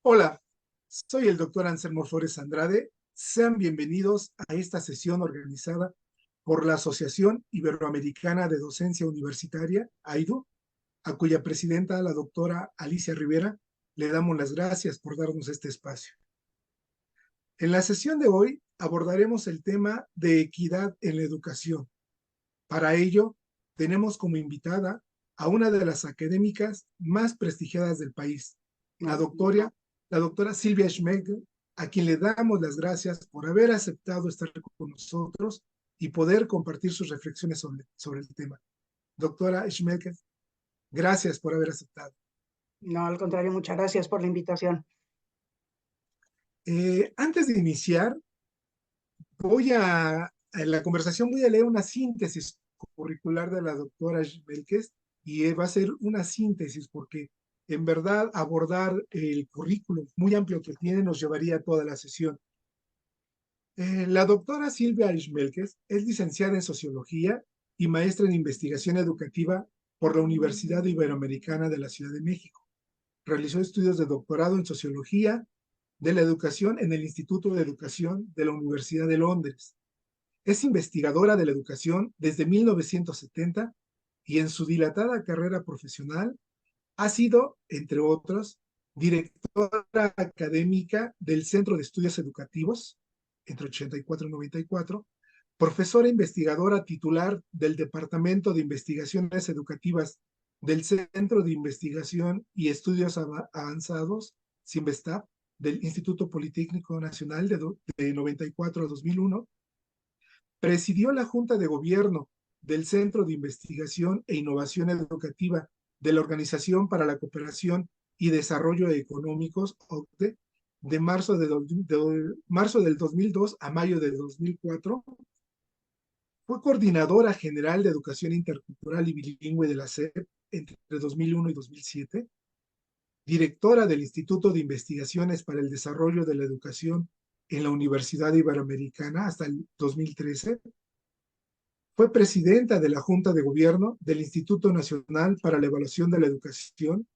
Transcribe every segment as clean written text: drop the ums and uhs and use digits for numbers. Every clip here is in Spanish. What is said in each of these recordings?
Hola, soy el doctor Anselmo Flores Andrade. Sean bienvenidos a esta sesión organizada por la Asociación Iberoamericana de Docencia Universitaria, AIDU, a cuya presidenta, la doctora Alicia Rivera, le damos las gracias por darnos este espacio. En la sesión de hoy abordaremos el tema de equidad en la educación. Para ello, tenemos como invitada a una de las académicas más prestigiadas del país, la doctora, la doctora Silvia Schmecker, a quien le damos las gracias por haber aceptado estar con nosotros y poder compartir sus reflexiones sobre el tema. Doctora Schmecker, gracias por haber aceptado. No, al contrario, muchas gracias por la invitación. Antes de iniciar, en la conversación voy a leer una síntesis curricular de la doctora Schmecker y va a ser una síntesis porque en verdad abordar el currículum muy amplio que tiene nos llevaría toda la sesión. La doctora Silvia Schmelkes es licenciada en Sociología y maestra en Investigación Educativa por la Universidad Iberoamericana de la Ciudad de México. Realizó estudios de doctorado en Sociología de la Educación en el Instituto de Educación de la Universidad de Londres. Es investigadora de la educación desde 1970 y en su dilatada carrera profesional ha sido, entre otros, directora académica del Centro de Estudios Educativos entre 84 y 94, profesora investigadora titular del Departamento de Investigaciones Educativas del Centro de Investigación y Estudios Avanzados, CIMBESTAB, del Instituto Politécnico Nacional de 94 a 2001, presidió la Junta de Gobierno del Centro de Investigación e Innovación Educativa de la Organización para la Cooperación y Desarrollo Económicos, OCDE, de marzo del 2002 a mayo de 2004. Fue coordinadora general de Educación Intercultural y Bilingüe de la SEP entre 2001 y 2007, directora del Instituto de Investigaciones para el Desarrollo de la Educación en la Universidad Iberoamericana hasta el 2013. Fue presidenta de la Junta de Gobierno del Instituto Nacional para la Evaluación de la Educación,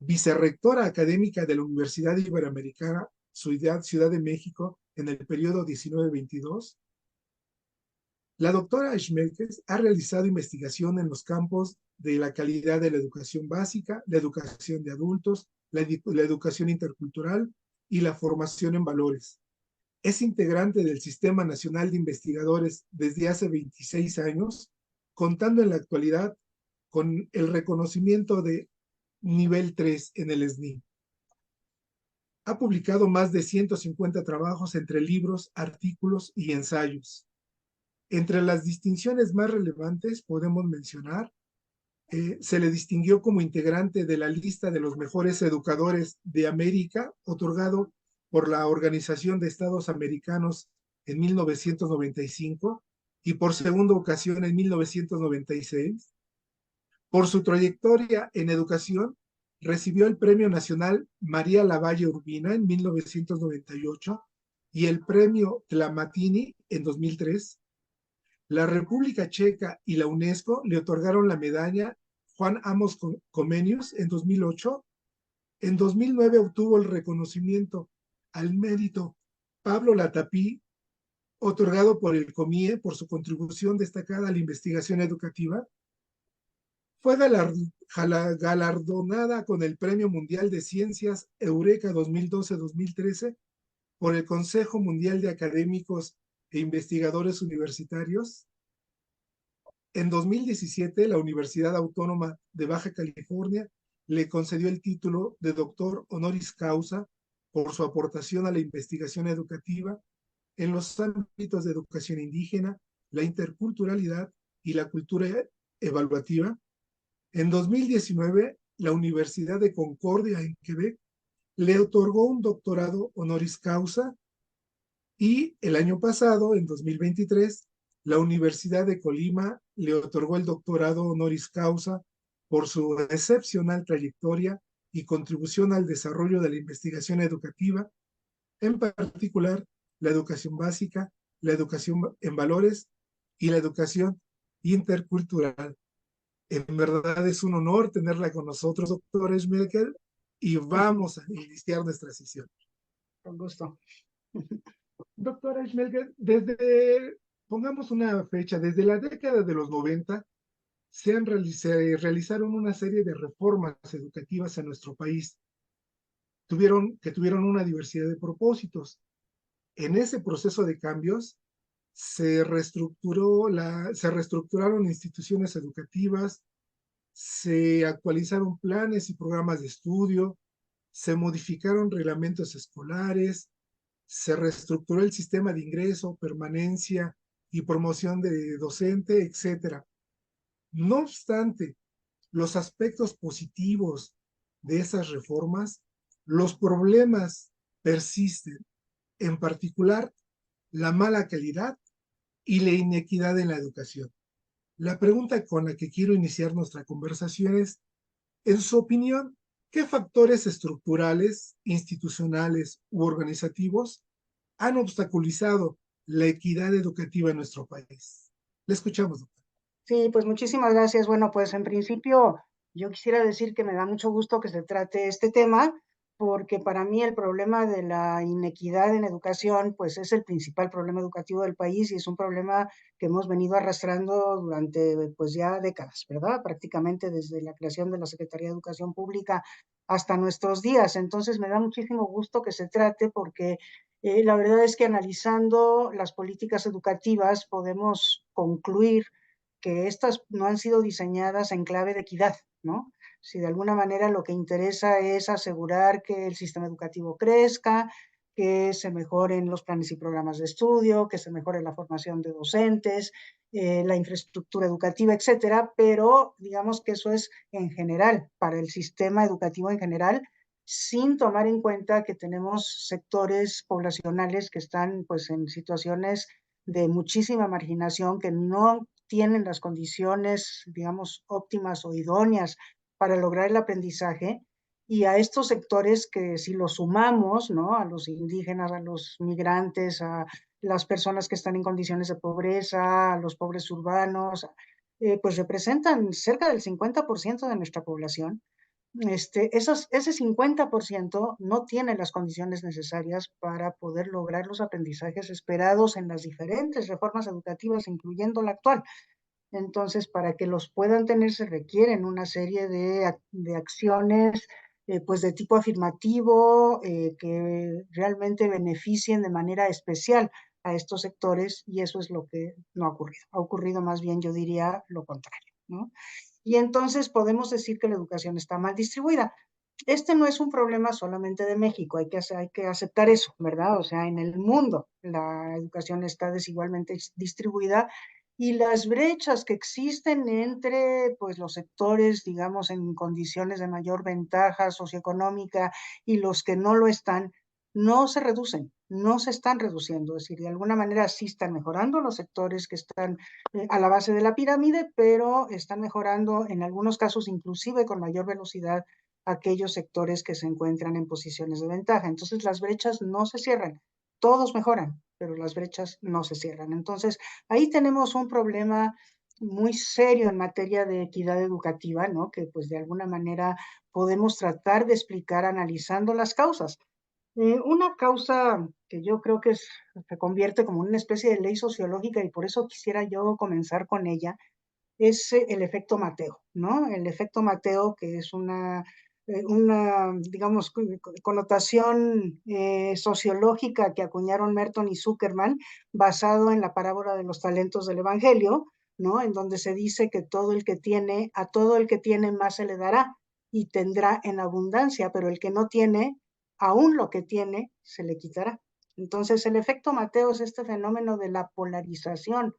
vicerrectora académica de la Universidad Iberoamericana, Ciudad de México, en el periodo 19-22. La doctora Schmelkes ha realizado investigación en los campos de la calidad de la educación básica, la educación de adultos, la educación intercultural y la formación en valores. Es integrante del Sistema Nacional de Investigadores desde hace 26 años, contando en la actualidad con el reconocimiento de nivel 3 en el SNI. Ha publicado más de 150 trabajos entre libros, artículos y ensayos. Entre las distinciones más relevantes podemos mencionar, se le distinguió como integrante de la lista de los mejores educadores de América, otorgado por la Organización de Estados Americanos en 1995 y por segunda ocasión en 1996. Por su trayectoria en educación, recibió el Premio Nacional María Lavalle Urbina en 1998 y el Premio Tlamatini en 2003. La República Checa y la UNESCO le otorgaron la medalla Juan Amos Comenius en 2008. En 2009 obtuvo el reconocimiento al mérito Pablo Latapí, otorgado por el COMIE por su contribución destacada a la investigación educativa. Fue galardonada con el Premio Mundial de Ciencias Eureka 2012-2013 por el Consejo Mundial de Académicos e Investigadores Universitarios. En 2017, la Universidad Autónoma de Baja California le concedió el título de doctor honoris causa por su aportación a la investigación educativa en los ámbitos de educación indígena, la interculturalidad y la cultura evaluativa. En 2019, la Universidad de Concordia en Quebec le otorgó un doctorado honoris causa y el año pasado, en 2023, la Universidad de Colima le otorgó el doctorado honoris causa por su excepcional trayectoria y contribución al desarrollo de la investigación educativa, en particular la educación básica, la educación en valores y la educación intercultural. En verdad es un honor tenerla con nosotros, doctora Schmelker, y vamos a iniciar nuestra sesión. Con gusto. Doctora Schmelger, pongamos una fecha, desde la década de los 90 se realizaron una serie de reformas educativas en nuestro país, que tuvieron una diversidad de propósitos. En ese proceso de cambios se reestructuraron instituciones educativas, se actualizaron planes y programas de estudio, se modificaron reglamentos escolares, se reestructuró el sistema de ingreso, permanencia y promoción de docente, etcétera. No obstante, los aspectos positivos de esas reformas, los problemas persisten, en particular la mala calidad y la inequidad en la educación. La pregunta con la que quiero iniciar nuestra conversación es, en su opinión, ¿qué factores estructurales, institucionales u organizativos han obstaculizado la equidad educativa en nuestro país? Le escuchamos, doctor. Sí, pues muchísimas gracias. Bueno, pues en principio yo quisiera decir que me da mucho gusto que se trate este tema, porque para mí el problema de la inequidad en educación, pues es el principal problema educativo del país y es un problema que hemos venido arrastrando durante pues ya décadas, ¿verdad? Prácticamente desde la creación de la Secretaría de Educación Pública hasta nuestros días. Entonces me da muchísimo gusto que se trate porque la verdad es que analizando las políticas educativas podemos concluir que estas no han sido diseñadas en clave de equidad, ¿no? Si de alguna manera lo que interesa es asegurar que el sistema educativo crezca, que se mejoren los planes y programas de estudio, que se mejore la formación de docentes, la infraestructura educativa, etcétera, pero digamos que eso es en general, para el sistema educativo en general, sin tomar en cuenta que tenemos sectores poblacionales que están pues en situaciones de muchísima marginación, que no tienen las condiciones, digamos, óptimas o idóneas para lograr el aprendizaje, y a estos sectores que si los sumamos, ¿no? A los indígenas, a los migrantes, a las personas que están en condiciones de pobreza, a los pobres urbanos, pues representan cerca del 50% de nuestra población. Ese 50% no tiene las condiciones necesarias para poder lograr los aprendizajes esperados en las diferentes reformas educativas, incluyendo la actual. Entonces, para que los puedan tener se requieren una serie de acciones pues de tipo afirmativo que realmente beneficien de manera especial a estos sectores, y eso es lo que no ha ocurrido. Ha ocurrido más bien, yo diría, lo contrario, ¿no? Y entonces podemos decir que la educación está mal distribuida. Este no es un problema solamente de México, hay que aceptar eso, ¿verdad? O sea, en el mundo la educación está desigualmente distribuida, y las brechas que existen entre pues, los sectores, digamos, en condiciones de mayor ventaja socioeconómica y los que no lo están, no se reducen, no se están reduciendo. Es decir, de alguna manera sí están mejorando los sectores que están a la base de la pirámide, pero están mejorando en algunos casos inclusive con mayor velocidad aquellos sectores que se encuentran en posiciones de ventaja. Entonces las brechas no se cierran, todos mejoran, pero las brechas no se cierran. Entonces ahí tenemos un problema muy serio en materia de equidad educativa, ¿no? Que pues de alguna manera podemos tratar de explicar analizando las causas. Una causa que yo creo que se convierte como una especie de ley sociológica, y por eso quisiera yo comenzar con ella, es el efecto Mateo, ¿no? El efecto Mateo, que es digamos, connotación sociológica que acuñaron Merton y Zuckerman, basado en la parábola de los talentos del Evangelio, ¿no? En donde se dice que a todo el que tiene más se le dará y tendrá en abundancia, pero el que no tiene, aún lo que tiene, se le quitará. Entonces, el efecto Mateo es este fenómeno de la polarización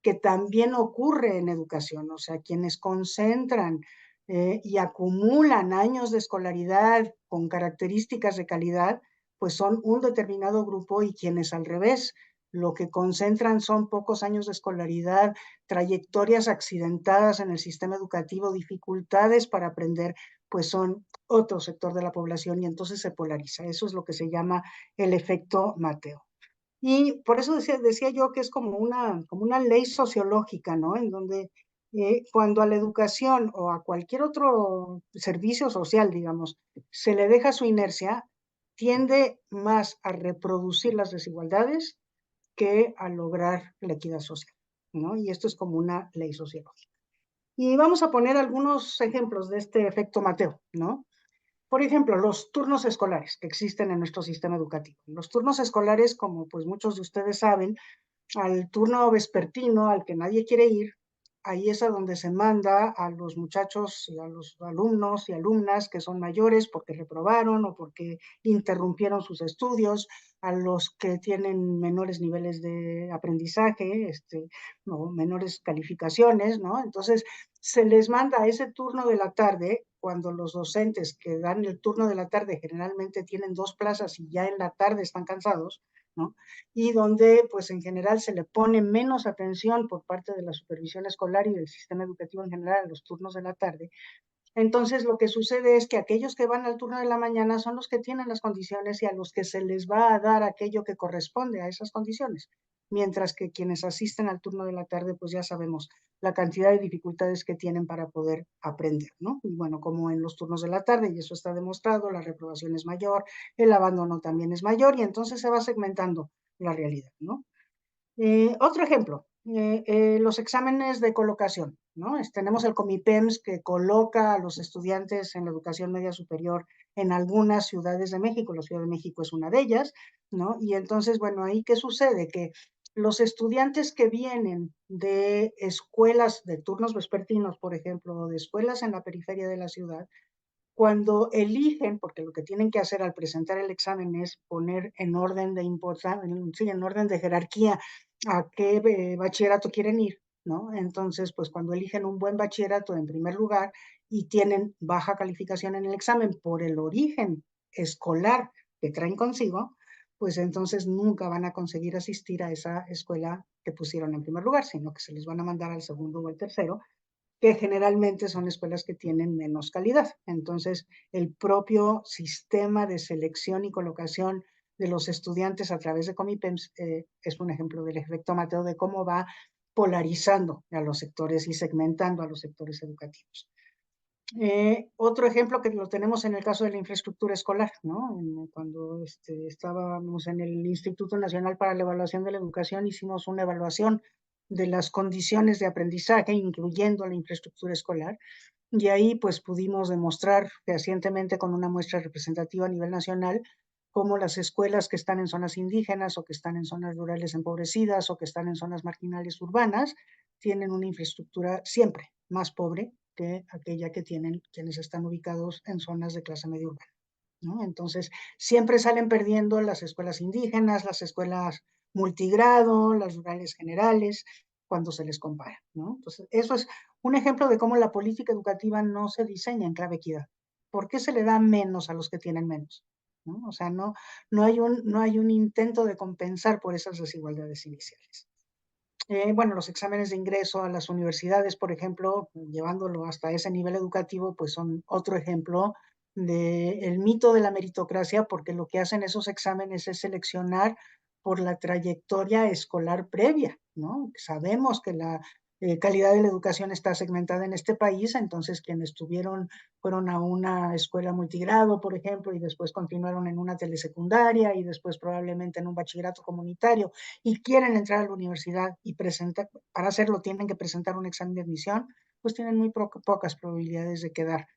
que también ocurre en educación, o sea, quienes concentran y acumulan años de escolaridad con características de calidad, pues son un determinado grupo, y quienes al revés, lo que concentran son pocos años de escolaridad, trayectorias accidentadas en el sistema educativo, dificultades para aprender, pues son otro sector de la población, y entonces se polariza. Eso es lo que se llama el efecto Mateo. Y por eso decía yo que es como una ley sociológica, ¿no? En donde Cuando a la educación o a cualquier otro servicio social, digamos, se le deja su inercia, tiende más a reproducir las desigualdades que a lograr la equidad social, ¿no? Y esto es como una ley sociológica. Y vamos a poner algunos ejemplos de este efecto Mateo, ¿no? Por ejemplo, los turnos escolares que existen en nuestro sistema educativo. Los turnos escolares, como pues muchos de ustedes saben, al turno vespertino al que nadie quiere ir, ahí es a donde se manda a los muchachos y a los alumnos y alumnas que son mayores porque reprobaron o porque interrumpieron sus estudios, a los que tienen menores niveles de aprendizaje, no, menores calificaciones, ¿no? Entonces, se les manda a ese turno de la tarde, cuando los docentes que dan el turno de la tarde generalmente tienen 2 plazas y ya en la tarde están cansados, ¿no? Y donde pues en general se le pone menos atención por parte de la supervisión escolar y del sistema educativo en general en los turnos de la tarde. Entonces lo que sucede es que aquellos que van al turno de la mañana son los que tienen las condiciones y a los que se les va a dar aquello que corresponde a esas condiciones, mientras que quienes asisten al turno de la tarde pues ya sabemos la cantidad de dificultades que tienen para poder aprender, ¿no? Y bueno, como en los turnos de la tarde, y eso está demostrado, la reprobación es mayor, el abandono también es mayor y entonces se va segmentando la realidad, ¿no? Otro ejemplo, los exámenes de colocación, ¿no? Tenemos el Comipems que coloca a los estudiantes en la educación media superior en algunas ciudades de México, la Ciudad de México es una de ellas, ¿no? Y entonces, bueno, ahí ¿qué sucede? Que los estudiantes que vienen de escuelas de turnos vespertinos, por ejemplo, o de escuelas en la periferia de la ciudad, cuando eligen, porque lo que tienen que hacer al presentar el examen es poner en orden de importancia, sí, en orden de jerarquía a qué bachillerato quieren ir, ¿no? Entonces, pues cuando eligen un buen bachillerato en primer lugar y tienen baja calificación en el examen por el origen escolar que traen consigo, pues entonces nunca van a conseguir asistir a esa escuela que pusieron en primer lugar, sino que se les van a mandar al segundo o al tercero, que generalmente son escuelas que tienen menos calidad. Entonces, el propio sistema de selección y colocación de los estudiantes a través de Comipems es un ejemplo del efecto Mateo de cómo va polarizando a los sectores y segmentando a los sectores educativos. Otro ejemplo que lo tenemos en el caso de la infraestructura escolar, ¿no? Cuando estábamos en el Instituto Nacional para la Evaluación de la Educación, hicimos una evaluación de las condiciones de aprendizaje, incluyendo la infraestructura escolar, y ahí pues pudimos demostrar fehacientemente con una muestra representativa a nivel nacional cómo las escuelas que están en zonas indígenas o que están en zonas rurales empobrecidas o que están en zonas marginales urbanas tienen una infraestructura siempre más pobre que aquella que tienen quienes están ubicados en zonas de clase media urbana, ¿no? Entonces, siempre salen perdiendo las escuelas indígenas, las escuelas multigrado, las rurales generales, cuando se les compara, ¿no? Entonces, eso es un ejemplo de cómo la política educativa no se diseña en clave equidad. ¿Por qué se le da menos a los que tienen menos? ¿No? O sea, no hay un intento de compensar por esas desigualdades iniciales. Bueno, los exámenes de ingreso a las universidades, por ejemplo, llevándolo hasta ese nivel educativo, pues son otro ejemplo del mito de la meritocracia, porque lo que hacen esos exámenes es seleccionar por la trayectoria escolar previa, ¿no? Sabemos que la calidad de la educación está segmentada en este país, entonces quienes fueron a una escuela multigrado, por ejemplo, y después continuaron en una telesecundaria y después probablemente en un bachillerato comunitario y quieren entrar a la universidad y presentar, para hacerlo tienen que presentar un examen de admisión, pues tienen muy pocas probabilidades de quedar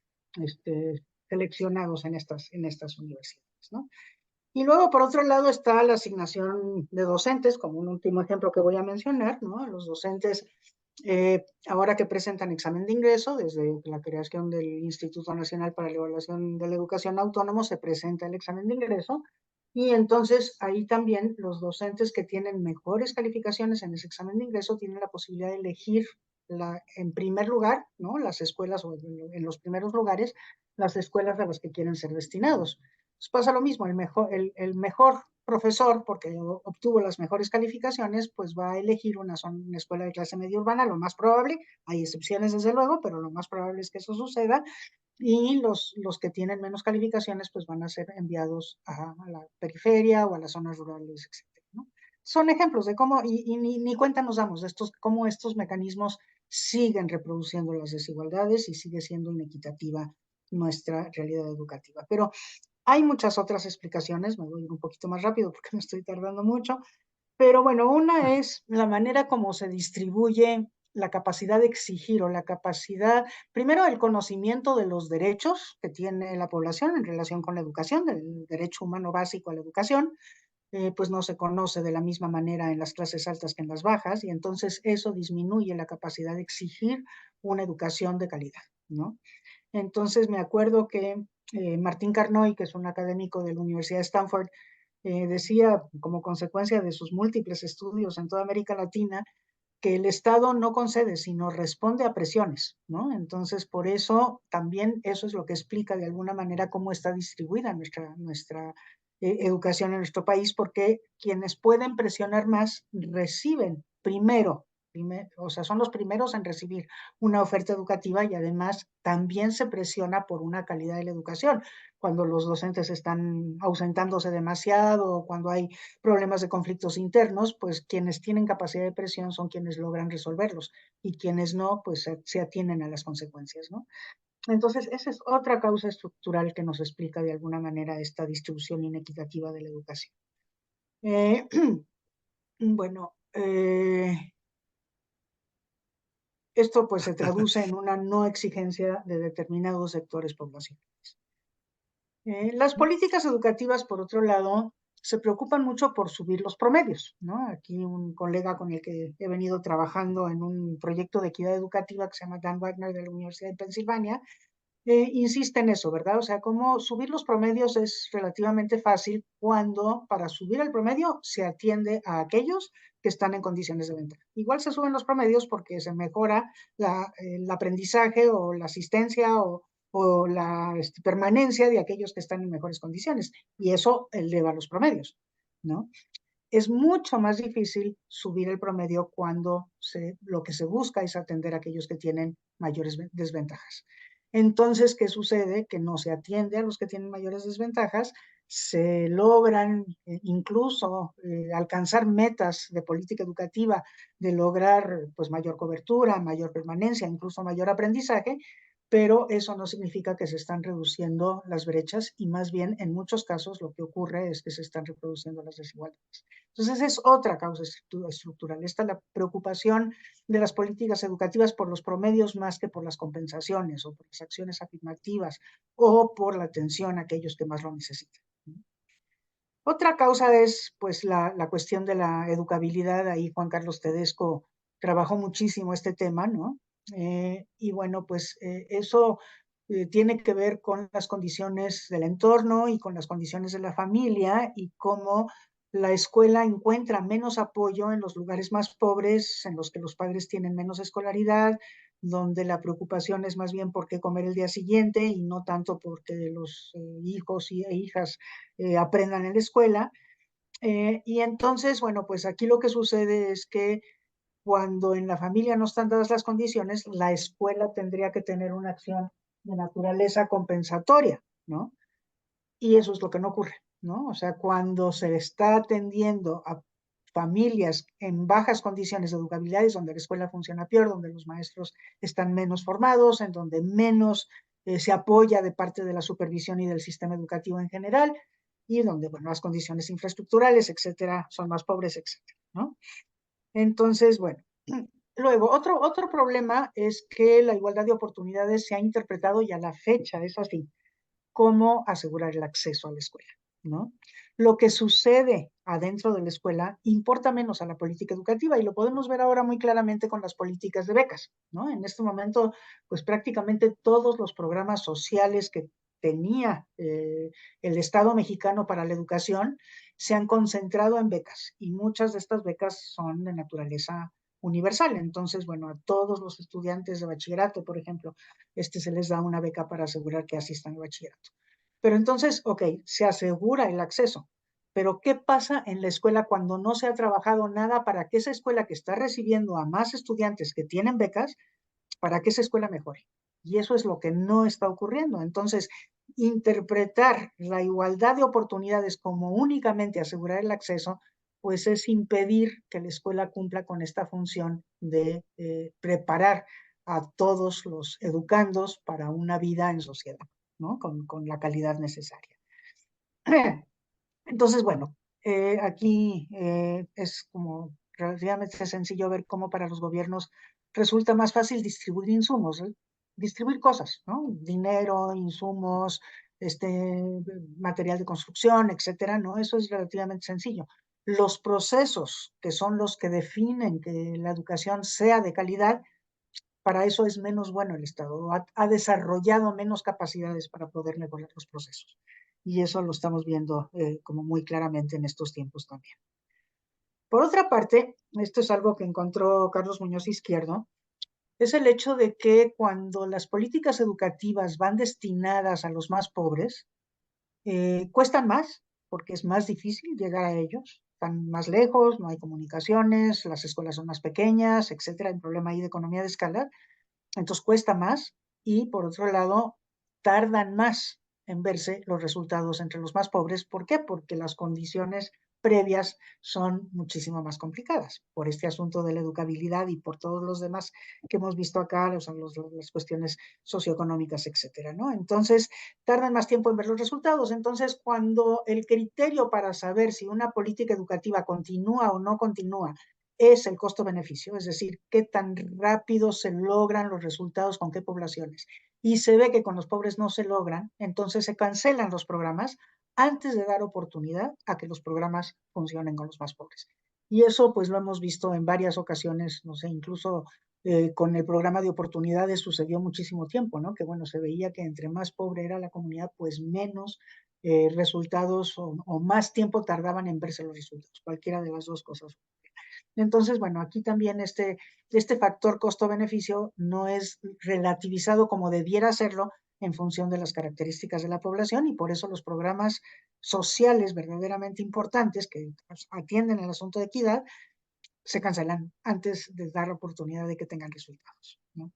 seleccionados en estas universidades, ¿no? Y luego, por otro lado, está la asignación de docentes, como un último ejemplo que voy a mencionar, ¿no? Los docentes, ahora que presentan examen de ingreso, desde la creación del Instituto Nacional para la Evaluación de la Educación Autónomo, se presenta el examen de ingreso, y entonces ahí también los docentes que tienen mejores calificaciones en ese examen de ingreso tienen la posibilidad de elegir en primer lugar, ¿no? Las escuelas o en los primeros lugares, las escuelas a las que quieren ser destinados. Pues pasa lo mismo, el mejor profesor, porque obtuvo las mejores calificaciones, pues va a elegir una escuela de clase media urbana, lo más probable, hay excepciones desde luego, pero lo más probable es que eso suceda, y los que tienen menos calificaciones, pues van a ser enviados a la periferia o a las zonas rurales, etcétera, ¿no? Son ejemplos de cómo, y ni cuenta nos damos de cómo estos mecanismos siguen reproduciendo las desigualdades y sigue siendo inequitativa nuestra realidad educativa. Pero hay muchas otras explicaciones, me voy a ir un poquito más rápido porque me estoy tardando mucho, pero bueno, una es la manera como se distribuye la capacidad de exigir o la capacidad, primero el conocimiento de los derechos que tiene la población en relación con la educación, del derecho humano básico a la educación, pues no se conoce de la misma manera en las clases altas que en las bajas, y entonces eso disminuye la capacidad de exigir una educación de calidad, ¿no? Entonces me acuerdo que Martín Carnoy, que es un académico de la Universidad de Stanford, decía, como consecuencia de sus múltiples estudios en toda América Latina, que el Estado no concede, sino responde a presiones, ¿no? Entonces, por eso también eso es lo que explica de alguna manera cómo está distribuida nuestra educación en nuestro país, porque quienes pueden presionar más reciben o sea, son los primeros en recibir una oferta educativa y además también se presiona por una calidad de la educación. Cuando los docentes están ausentándose demasiado, o cuando hay problemas de conflictos internos, pues quienes tienen capacidad de presión son quienes logran resolverlos y quienes no, pues se atienen a las consecuencias, ¿no? Entonces, esa es otra causa estructural que nos explica de alguna manera esta distribución inequitativa de la educación. Eh, bueno, esto pues se traduce en una no exigencia de determinados sectores poblacionales. Las políticas educativas, por otro lado, se preocupan mucho por subir los promedios, ¿no? Aquí un colega con el que he venido trabajando en un proyecto de equidad educativa que se llama Dan Wagner de la Universidad de Pensilvania, insiste en eso, ¿verdad? O sea, cómo subir los promedios es relativamente fácil cuando para subir el promedio se atiende a aquellos que están en condiciones de ventaja. Igual se suben los promedios porque se mejora el aprendizaje o la asistencia o la permanencia de aquellos que están en mejores condiciones y eso eleva los promedios, ¿no? Es mucho más difícil subir el promedio cuando lo que se busca es atender a aquellos que tienen mayores desventajas. Entonces, ¿qué sucede? Que no se atiende a los que tienen mayores desventajas, se logran incluso alcanzar metas de política educativa, de lograr pues mayor cobertura, mayor permanencia, incluso mayor aprendizaje, pero eso no significa que se están reduciendo las brechas y más bien en muchos casos lo que ocurre es que se están reproduciendo las desigualdades. Entonces es otra causa estructural. Esta es la preocupación de las políticas educativas por los promedios más que por las compensaciones o por las acciones afirmativas o por la atención a aquellos que más lo necesitan. Otra causa es pues la cuestión de la educabilidad. Ahí Juan Carlos Tedesco trabajó muchísimo este tema, ¿no? Y bueno, pues eso tiene que ver con las condiciones del entorno y con las condiciones de la familia y cómo la escuela encuentra menos apoyo en los lugares más pobres, en los que los padres tienen menos escolaridad, donde la preocupación es más bien por qué comer el día siguiente y no tanto porque los hijos e hijas aprendan en la escuela. Y entonces, bueno, pues aquí lo que sucede es que cuando en la familia no están dadas las condiciones, la escuela tendría que tener una acción de naturaleza compensatoria, ¿no? Y eso es lo que no ocurre, ¿no? O sea, cuando se está atendiendo a familias en bajas condiciones de educabilidad, es donde la escuela funciona peor, donde los maestros están menos formados, en donde menos se apoya de parte de la supervisión y del sistema educativo en general, y donde, bueno, las condiciones infraestructurales, etcétera, son más pobres, etcétera, ¿no? Entonces, bueno, luego, otro problema es que la igualdad de oportunidades se ha interpretado y a la fecha es así cómo asegurar el acceso a la escuela, ¿no? Lo que sucede adentro de la escuela importa menos a la política educativa y lo podemos ver ahora muy claramente con las políticas de becas, ¿no? En este momento, pues prácticamente todos los programas sociales que tenía el Estado mexicano para la educación se han concentrado en becas y muchas de estas becas son de naturaleza universal. Entonces, bueno, a todos los estudiantes de bachillerato, por ejemplo, se les da una beca para asegurar que asistan al bachillerato. Pero entonces, ok, se asegura el acceso, pero ¿qué pasa en la escuela cuando no se ha trabajado nada para que esa escuela que está recibiendo a más estudiantes que tienen becas, para que esa escuela mejore? Y eso es lo que no está ocurriendo. Entonces, interpretar la igualdad de oportunidades como únicamente asegurar el acceso pues es impedir que la escuela cumpla con esta función de preparar a todos los educandos para una vida en sociedad, ¿no? Con la calidad necesaria. Entonces, bueno, aquí es como relativamente sencillo ver cómo para los gobiernos resulta más fácil distribuir insumos, distribuir cosas, ¿no? Dinero, insumos, material de construcción, etcétera, ¿no? Eso es relativamente sencillo. Los procesos que son los que definen que la educación sea de calidad, para eso es menos bueno el Estado, ha desarrollado menos capacidades para poder mejorar los procesos. Y eso lo estamos viendo como muy claramente en estos tiempos también. Por otra parte, esto es algo que encontró Carlos Muñoz Izquierdo, es el hecho de que cuando las políticas educativas van destinadas a los más pobres, cuestan más, porque es más difícil llegar a ellos, están más lejos, no hay comunicaciones, las escuelas son más pequeñas, etcétera, hay un problema ahí de economía de escala, entonces cuesta más y por otro lado tardan más en verse los resultados entre los más pobres. ¿Por qué? Porque las condiciones previas son muchísimo más complicadas por este asunto de la educabilidad y por todos los demás que hemos visto acá, las cuestiones socioeconómicas, etcétera, ¿no? Entonces, tardan más tiempo en ver los resultados. Entonces, cuando el criterio para saber si una política educativa continúa o no continúa es el costo-beneficio, es decir, qué tan rápido se logran los resultados con qué poblaciones. Y se ve que con los pobres no se logran, entonces se cancelan los programas antes de dar oportunidad a que los programas funcionen con los más pobres. Y eso pues lo hemos visto en varias ocasiones, no sé, incluso con el programa de oportunidades sucedió muchísimo tiempo, ¿no? Que bueno, se veía que entre más pobre era la comunidad, pues menos resultados o más tiempo tardaban en verse los resultados, cualquiera de las dos cosas. Entonces, bueno, aquí también este factor costo-beneficio no es relativizado como debiera serlo en función de las características de la población y por eso los programas sociales verdaderamente importantes que atienden el asunto de equidad se cancelan antes de dar la oportunidad de que tengan resultados, ¿no?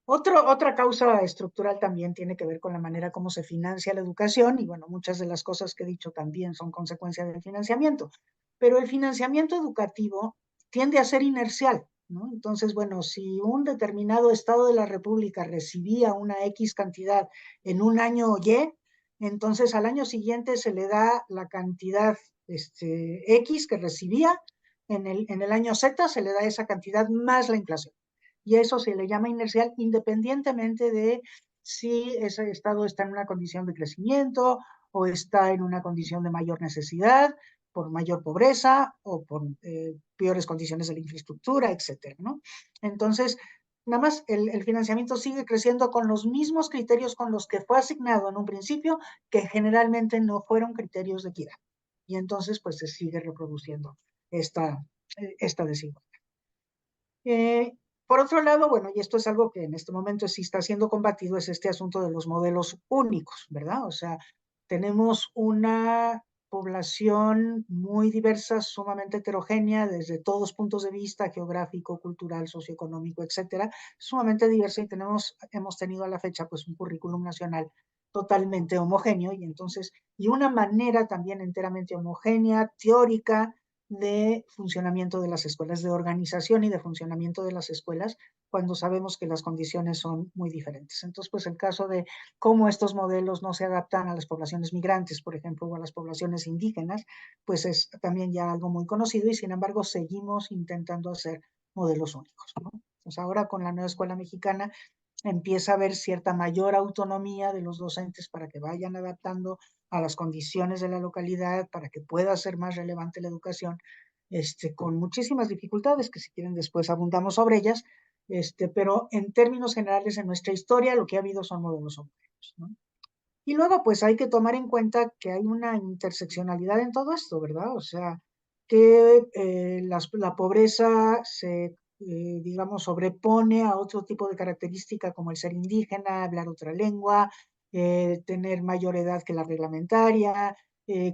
Otra causa estructural también tiene que ver con la manera como se financia la educación y bueno, muchas de las cosas que he dicho también son consecuencia del financiamiento, pero el financiamiento educativo tiende a ser inercial, ¿no? Entonces, bueno, si un determinado estado de la República recibía una X cantidad en un año Y, entonces al año siguiente se le da la cantidad X que recibía, en el año Z se le da esa cantidad más la inflación y a eso se le llama inercial independientemente de si ese estado está en una condición de crecimiento o está en una condición de mayor necesidad, por mayor pobreza o por peores condiciones de la infraestructura, etcétera, ¿no? Entonces, nada más el financiamiento sigue creciendo con los mismos criterios con los que fue asignado en un principio, que generalmente no fueron criterios de equidad. Y entonces, pues se sigue reproduciendo esta desigualdad. Eh, por otro lado, bueno, y esto es algo que en este momento sí está siendo combatido, es este asunto de los modelos únicos, ¿verdad? O sea, tenemos una población muy diversa, sumamente heterogénea desde todos puntos de vista, geográfico, cultural, socioeconómico, etcétera, sumamente diversa y hemos tenido a la fecha pues un currículum nacional totalmente homogéneo y entonces, y una manera también enteramente homogénea, teórica, de funcionamiento de las escuelas, de organización y de funcionamiento de las escuelas, cuando sabemos que las condiciones son muy diferentes. Entonces, pues el caso de cómo estos modelos no se adaptan a las poblaciones migrantes, por ejemplo, o a las poblaciones indígenas, pues es también ya algo muy conocido y sin embargo seguimos intentando hacer modelos únicos, ¿no? Pues ahora con la nueva escuela mexicana empieza a haber cierta mayor autonomía de los docentes para que vayan adaptando a las condiciones de la localidad, para que pueda ser más relevante la educación, con muchísimas dificultades, que si quieren después abundamos sobre ellas, pero en términos generales en nuestra historia lo que ha habido son modelos homogéneos, ¿no? Y luego pues hay que tomar en cuenta que hay una interseccionalidad en todo esto, ¿verdad? O sea, que la pobreza se, digamos, sobrepone a otro tipo de característica como el ser indígena, hablar otra lengua, tener mayor edad que la reglamentaria,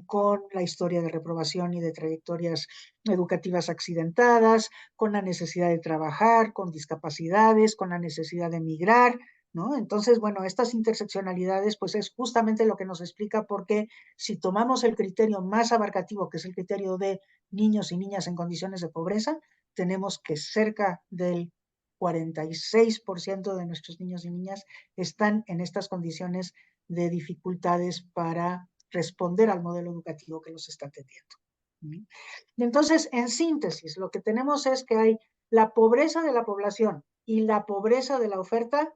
con la historia de reprobación y de trayectorias educativas accidentadas, con la necesidad de trabajar, con discapacidades, con la necesidad de emigrar, ¿no? Entonces, bueno, estas interseccionalidades, pues es justamente lo que nos explica por qué si tomamos el criterio más abarcativo, que es el criterio de niños y niñas en condiciones de pobreza, tenemos que cerca del 46% de nuestros niños y niñas están en estas condiciones de dificultades para responder al modelo educativo que los está atendiendo. Y entonces, en síntesis, lo que tenemos es que hay la pobreza de la población y la pobreza de la oferta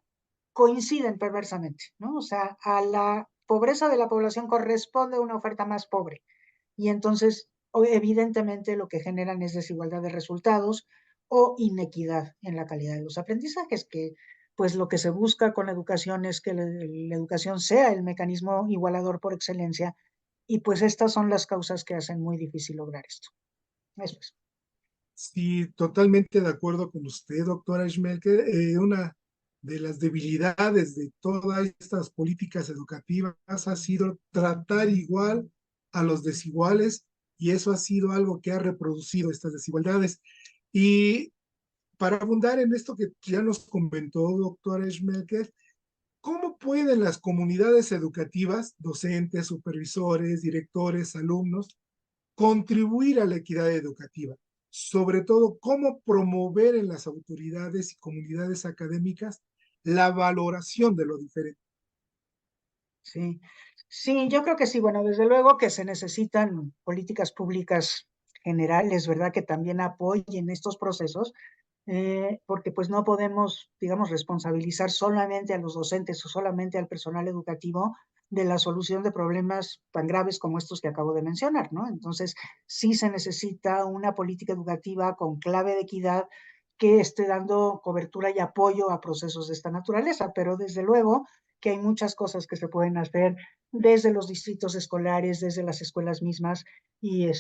coinciden perversamente, ¿no? O sea, a la pobreza de la población corresponde una oferta más pobre. Y entonces, evidentemente, lo que generan es desigualdad de resultados o inequidad en la calidad de los aprendizajes, que pues lo que se busca con la educación es que la educación sea el mecanismo igualador por excelencia, y pues estas son las causas que hacen muy difícil lograr esto. Eso es. Sí, totalmente de acuerdo con usted, doctora Schmelke. Una de las debilidades de todas estas políticas educativas ha sido tratar igual a los desiguales, y eso ha sido algo que ha reproducido estas desigualdades. Y para abundar en esto que ya nos comentó, doctora Schmelke, ¿cómo pueden las comunidades educativas, docentes, supervisores, directores, alumnos, contribuir a la equidad educativa? Sobre todo, cómo promover en las autoridades y comunidades académicas la valoración de lo diferente. Sí, sí, yo creo que sí. Bueno, desde luego que se necesitan políticas públicas generales, ¿verdad? Que también apoyen estos procesos, porque pues no podemos, digamos, responsabilizar solamente a los docentes o solamente al personal educativo de la solución de problemas tan graves como estos que acabo de mencionar, ¿no? Entonces, sí se necesita una política educativa con clave de equidad que esté dando cobertura y apoyo a procesos de esta naturaleza, pero desde luego que hay muchas cosas que se pueden hacer desde los distritos escolares, desde las escuelas mismas, y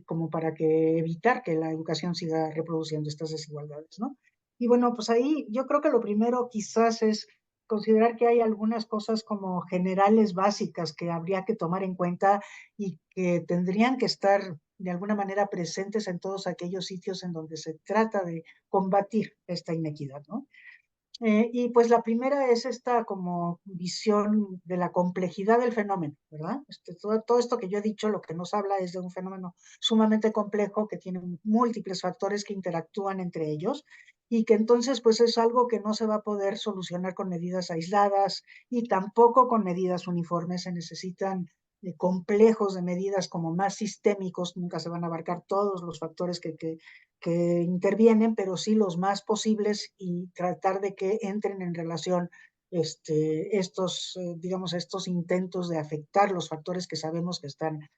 como para que evitar que la educación siga reproduciendo estas desigualdades, ¿no? Y bueno, pues ahí yo creo que lo primero quizás es considerar que hay algunas cosas como generales básicas que habría que tomar en cuenta y que tendrían que estar de alguna manera presentes en todos aquellos sitios en donde se trata de combatir esta inequidad, ¿no? Y pues la primera es esta como visión de la complejidad del fenómeno, ¿verdad? Todo esto que yo he dicho, lo que nos habla es de un fenómeno sumamente complejo que tiene múltiples factores que interactúan entre ellos y que entonces pues es algo que no se va a poder solucionar con medidas aisladas y tampoco con medidas uniformes. Se necesitan complejos de medidas como más sistémicos. Nunca se van a abarcar todos los factores que intervienen, pero sí los más posibles, y tratar de que entren en relación digamos, estos intentos de afectar los factores que sabemos que están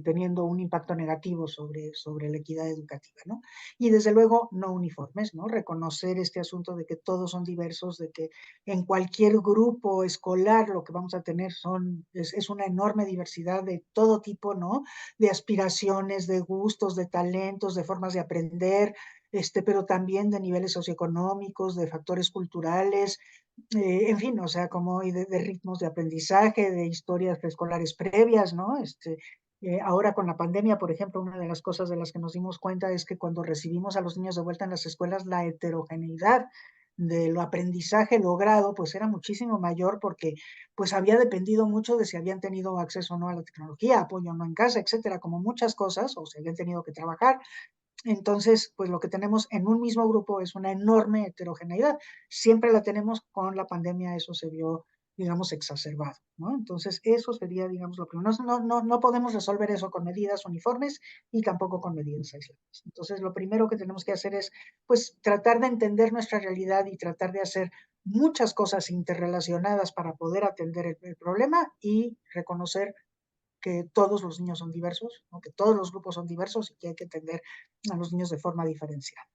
teniendo un impacto negativo sobre la equidad educativa, ¿no? Y desde luego no uniformes, ¿no? Reconocer este asunto de que todos son diversos, de que en cualquier grupo escolar lo que vamos a tener es una enorme diversidad de todo tipo, ¿no? De aspiraciones, de gustos, de talentos, de formas de aprender, pero también de niveles socioeconómicos, de factores culturales, en fin, o sea, como de ritmos de aprendizaje, de historias escolares previas, ¿no? Ahora con la pandemia, por ejemplo, una de las cosas de las que nos dimos cuenta es que cuando recibimos a los niños de vuelta en las escuelas, la heterogeneidad de lo aprendizaje logrado, pues era muchísimo mayor, porque pues había dependido mucho de si habían tenido acceso o no a la tecnología, apoyo o no en casa, etcétera, como muchas cosas, o si habían tenido que trabajar. Entonces, pues lo que tenemos en un mismo grupo es una enorme heterogeneidad. Siempre la tenemos, con la pandemia eso se vio, digamos, exacerbado, ¿no? Entonces, eso sería, digamos, lo primero. No podemos resolver eso con medidas uniformes y tampoco con medidas aisladas. Entonces, lo primero que tenemos que hacer es, pues, tratar de entender nuestra realidad y tratar de hacer muchas cosas interrelacionadas para poder atender el problema, y reconocer que todos los niños son diversos, ¿no? Que todos los grupos son diversos y que hay que atender a los niños de forma diferenciada.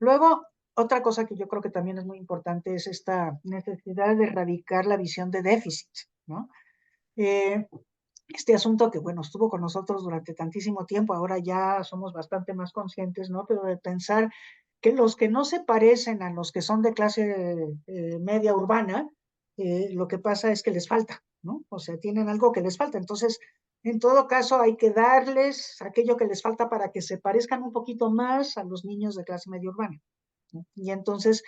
Luego, otra cosa que yo creo que también es muy importante es esta necesidad de erradicar la visión de déficit, ¿no? Eh, este asunto que, bueno, estuvo con nosotros durante tantísimo tiempo, ahora ya somos bastante más conscientes, ¿no? Pero de pensar que los que no se parecen a los que son de clase media urbana, lo que pasa es que les falta, ¿no? O sea, tienen algo que les falta. Entonces, en todo caso, hay que darles aquello que les falta para que se parezcan un poquito más a los niños de clase media urbana, ¿no? Y entonces,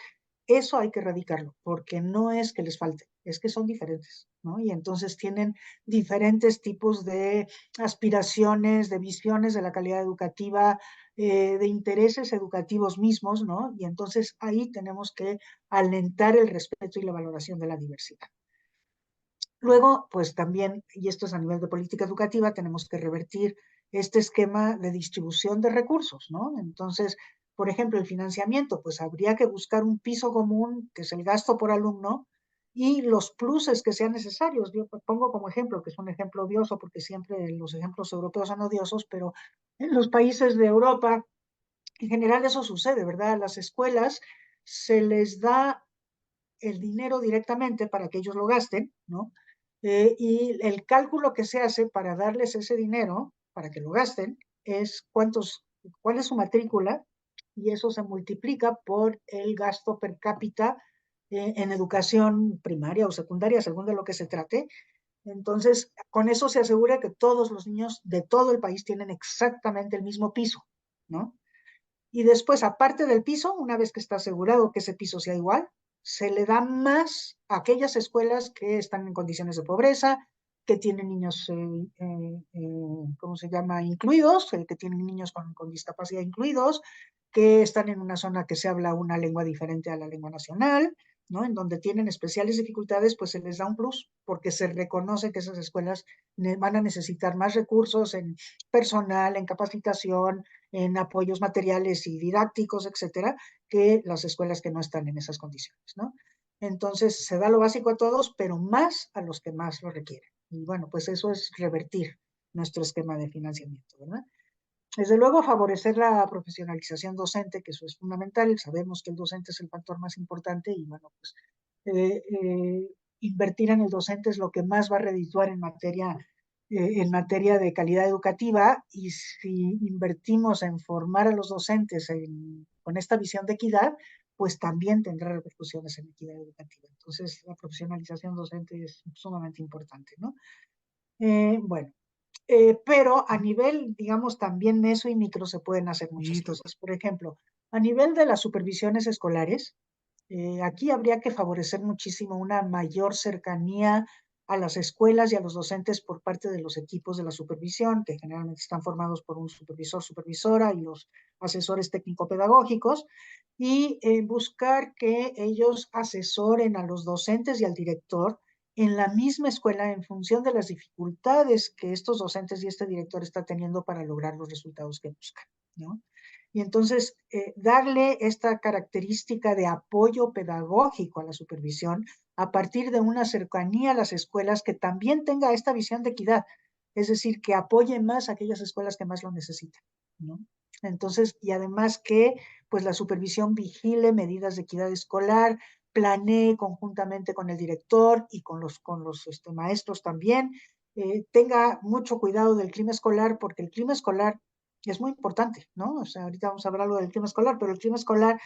eso hay que erradicarlo, porque no es que les falte, es que son diferentes, ¿no? Y entonces tienen diferentes tipos de aspiraciones, de visiones de la calidad educativa, de intereses educativos mismos, ¿no? Y entonces ahí tenemos que alentar el respeto y la valoración de la diversidad. Luego, pues también, y esto es a nivel de política educativa, tenemos que revertir este esquema de distribución de recursos, ¿no? Entonces, por ejemplo, el financiamiento, pues habría que buscar un piso común, que es el gasto por alumno, y los pluses que sean necesarios. Yo pongo como ejemplo, que es un ejemplo odioso, porque siempre los ejemplos europeos son odiosos, pero en los países de Europa, en general eso sucede, ¿verdad? A las escuelas se les da el dinero directamente para que ellos lo gasten, ¿no? Y el cálculo que se hace para darles ese dinero, para que lo gasten, es cuál es su matrícula, y eso se multiplica por el gasto per cápita en educación primaria o secundaria, según de lo que se trate. Entonces, con eso se asegura que todos los niños de todo el país tienen exactamente el mismo piso, ¿no? Y después, aparte del piso, una vez que está asegurado que ese piso sea igual, se le da más a aquellas escuelas que están en condiciones de pobreza, que tienen niños, ¿cómo se llama?, incluidos, que tienen niños con discapacidad incluidos, que están en una zona que se habla una lengua diferente a la lengua nacional, ¿no? En donde tienen especiales dificultades, pues se les da un plus, porque se reconoce que esas escuelas van a necesitar más recursos en personal, en capacitación, en apoyos materiales y didácticos, etcétera, que las escuelas que no están en esas condiciones, ¿no? Entonces, se da lo básico a todos, pero más a los que más lo requieren. Y bueno, pues eso es revertir nuestro esquema de financiamiento, ¿verdad? Desde luego, favorecer la profesionalización docente, que eso es fundamental. Sabemos que el docente es el factor más importante y bueno, pues eh, eh, invertir en el docente es lo que más va a redituar en materia de calidad educativa, y si invertimos en formar a los docentes con esta visión de equidad, pues también tendrá repercusiones en equidad educativa. Entonces, la profesionalización docente es sumamente importante, ¿no? Bueno, pero a nivel, digamos, también meso y micro se pueden hacer muchas Y cosas. Por ejemplo, a nivel de las supervisiones escolares, aquí habría que favorecer muchísimo una mayor cercanía a las escuelas y a los docentes por parte de los equipos de la supervisión, que generalmente están formados por un supervisor, supervisora y los asesores técnico-pedagógicos, y buscar que ellos asesoren a los docentes y al director en la misma escuela en función de las dificultades que estos docentes y este director está teniendo para lograr los resultados que buscan, ¿no? Y entonces, darle esta característica de apoyo pedagógico a la supervisión a partir de una cercanía a las escuelas que también tenga esta visión de equidad, es decir, que apoye más a aquellas escuelas que más lo necesitan, ¿no? Entonces, y además que pues la supervisión vigile medidas de equidad escolar, planee conjuntamente con el director y con los maestros también, tenga mucho cuidado del clima escolar, porque el clima escolar es muy importante, ¿no? O sea, ahorita vamos a hablar algo del clima escolar, pero el clima escolar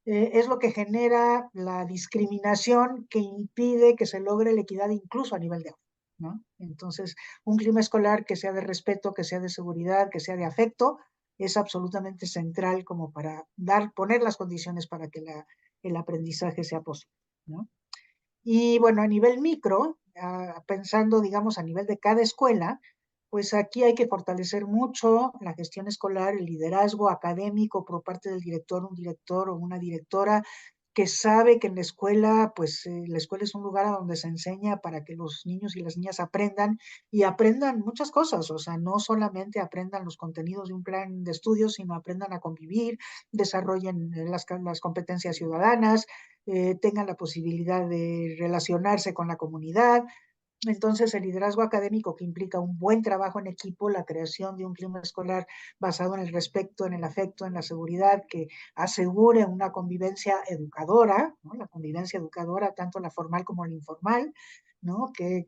es lo que genera la discriminación que impide que se logre la equidad incluso a nivel de aula, ¿no? Entonces, un clima escolar que sea de respeto, que sea de seguridad, que sea de afecto, es absolutamente central como para poner las condiciones para que el aprendizaje sea posible, ¿no? Y bueno, a nivel micro, pensando, digamos, a nivel de cada escuela, pues aquí hay que fortalecer mucho la gestión escolar, el liderazgo académico por parte del director, un director o una directora que sabe que en la escuela, pues la escuela es un lugar a donde se enseña para que los niños y las niñas aprendan y aprendan muchas cosas, o sea, no solamente aprendan los contenidos de un plan de estudios, sino aprendan a convivir, desarrollen las competencias ciudadanas, tengan la posibilidad de relacionarse con la comunidad. Entonces, el liderazgo académico que implica un buen trabajo en equipo, la creación de un clima escolar basado en el respeto, en el afecto, en la seguridad, que asegure una convivencia educadora, ¿no? La convivencia educadora, tanto la formal como la informal, ¿no? Que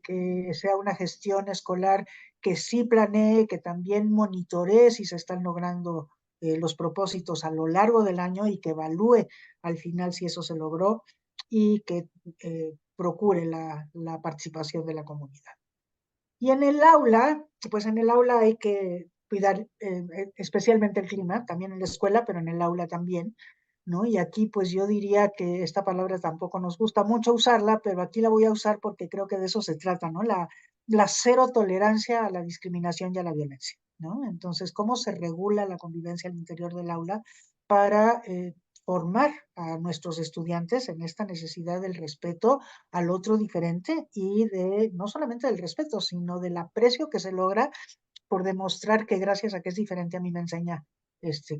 sea una gestión escolar que sí planee, que también monitoree si se están logrando los propósitos a lo largo del año y que evalúe al final si eso se logró, y que procure la participación de la comunidad. Y en el aula, pues en el aula hay que cuidar especialmente el clima, también en la escuela, pero en el aula también, ¿no? Y aquí pues yo diría que esta palabra tampoco nos gusta mucho usarla, pero aquí la voy a usar porque creo que de eso se trata, ¿no? La cero tolerancia a la discriminación y a la violencia, ¿no? Entonces, ¿cómo se regula la convivencia al interior del aula para formar a nuestros estudiantes en esta necesidad del respeto al otro diferente y de no solamente del respeto, sino del aprecio que se logra por demostrar que gracias a que es diferente a mí me enseña